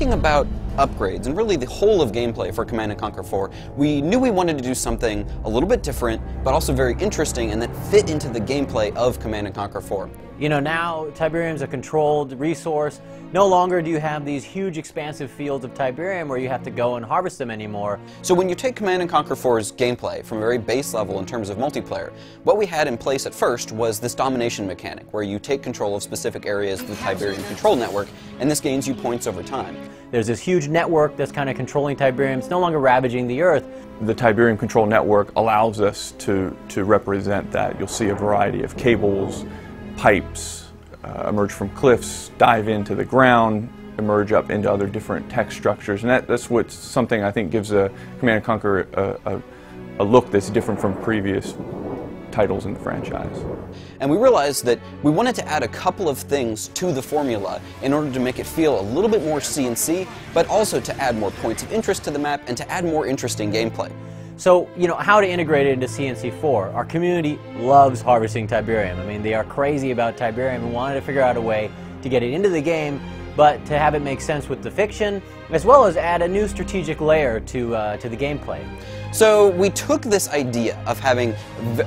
thinking about upgrades and really the whole of gameplay for Command & Conquer 4, we knew we wanted to do something a little bit different, but also very interesting and that fit into the gameplay of Command & Conquer 4. You know, now Tiberium's a controlled resource. No longer do you have these huge expansive fields of Tiberium where you have to go and harvest them anymore. So when you take Command & Conquer 4's gameplay from a very base level in terms of multiplayer, what we had in place at first was this domination mechanic where you take control of specific areas of the Tiberium control network, and this gains you points over time. There's this huge network that's kind of controlling Tiberium. It's no longer ravaging the Earth. The Tiberium control network allows us to represent that. You'll see a variety of cables, pipes, emerge from cliffs, dive into the ground, emerge up into other different tech structures, and that's what's something I think gives a Command & Conquer a look that's different from previous titles in the franchise. And we realized that we wanted to add a couple of things to the formula in order to make it feel a little bit more C&C, but also to add more points of interest to the map and to add more interesting gameplay. So, you know, how to integrate it into CNC4. Our community loves harvesting Tiberium. I mean, they are crazy about Tiberium and wanted to figure out a way to get it into the game, but to have it make sense with the fiction, as well as add a new strategic layer to the gameplay. So we took this idea of having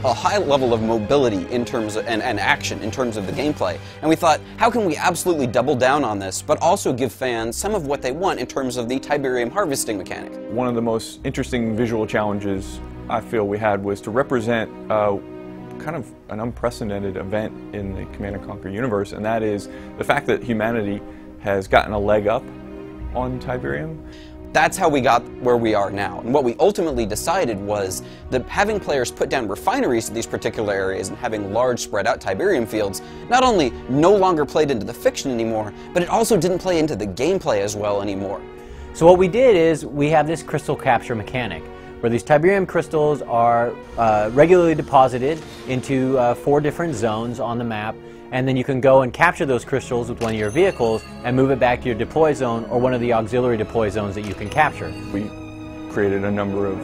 a high level of mobility in terms of, and action in terms of the gameplay, and we thought, how can we absolutely double down on this, but also give fans some of what they want in terms of the Tiberium harvesting mechanic? One of the most interesting visual challenges I feel we had was to represent kind of an unprecedented event in the Command & Conquer universe, and that is the fact that humanity has gotten a leg up on Tiberium. That's how we got where we are now. And what we ultimately decided was that having players put down refineries to these particular areas and having large spread out Tiberium fields not only no longer played into the fiction anymore, but it also didn't play into the gameplay as well anymore. So what we did is we have this crystal capture mechanic where these Tiberium crystals are regularly deposited into 4 different zones on the map, and then you can go and capture those crystals with one of your vehicles and move it back to your deploy zone or one of the auxiliary deploy zones that you can capture. We created a number of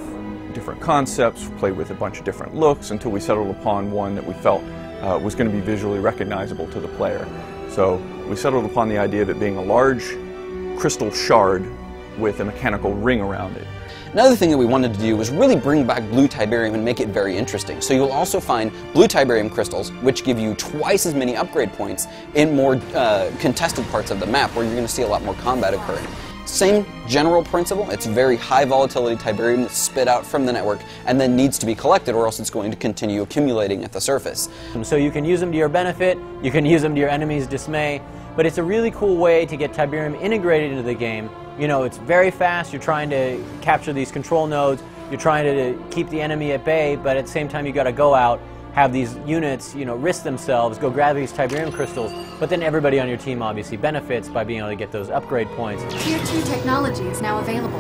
different concepts, played with a bunch of different looks until we settled upon one that we felt was going to be visually recognizable to the player. So we settled upon the idea of it being a large crystal shard with a mechanical ring around it. Another thing that we wanted to do was really bring back blue Tiberium and make it very interesting. So you'll also find blue Tiberium crystals, which give you twice as many upgrade points in more contested parts of the map, where you're going to see a lot more combat occurring. Same general principle, it's very high volatility Tiberium that's spit out from the network and then needs to be collected, or else it's going to continue accumulating at the surface. So you can use them to your benefit, you can use them to your enemy's dismay, but it's a really cool way to get Tiberium integrated into the game. You know, it's very fast, you're trying to capture these control nodes, you're trying to keep the enemy at bay, but at the same time you got to go out, have these units, you know, risk themselves, go grab these Tiberium crystals, but then everybody on your team obviously benefits by being able to get those upgrade points. Tier 2 technology is now available.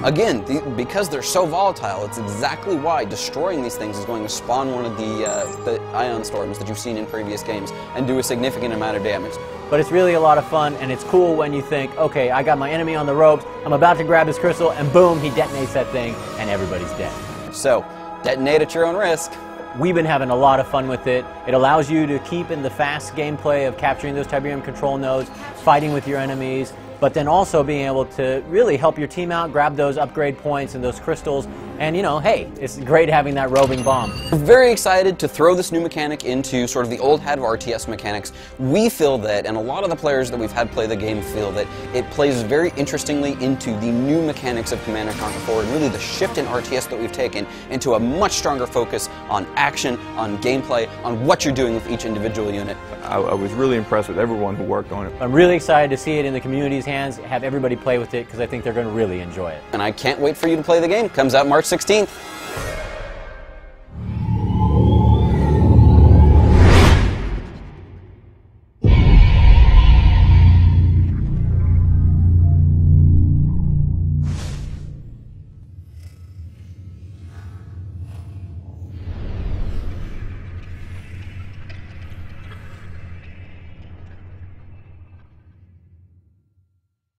Again, because they're so volatile, it's exactly why destroying these things is going to spawn one of the ion storms that you've seen in previous games and do a significant amount of damage. But it's really a lot of fun, and it's cool when you think, okay, I got my enemy on the ropes, I'm about to grab his crystal, and boom, he detonates that thing, and everybody's dead. So, detonate at your own risk. We've been having a lot of fun with it. It allows you to keep in the fast gameplay of capturing those Tiberium control nodes, fighting with your enemies, but then also being able to really help your team out, grab those upgrade points and those crystals, and you know, hey, it's great having that roving bomb. We're very excited to throw this new mechanic into sort of the old hat of RTS mechanics. We feel that, and a lot of the players that we've had play the game feel that it plays very interestingly into the new mechanics of Command & Conquer 4, and really the shift in RTS that we've taken into a much stronger focus on action, on gameplay, on what you're doing with each individual unit. I was really impressed with everyone who worked on it. I'm really excited to see it in the community's hands, have everybody play with it, because I think they're going to really enjoy it. And I can't wait for you to play the game. It comes out March 16th.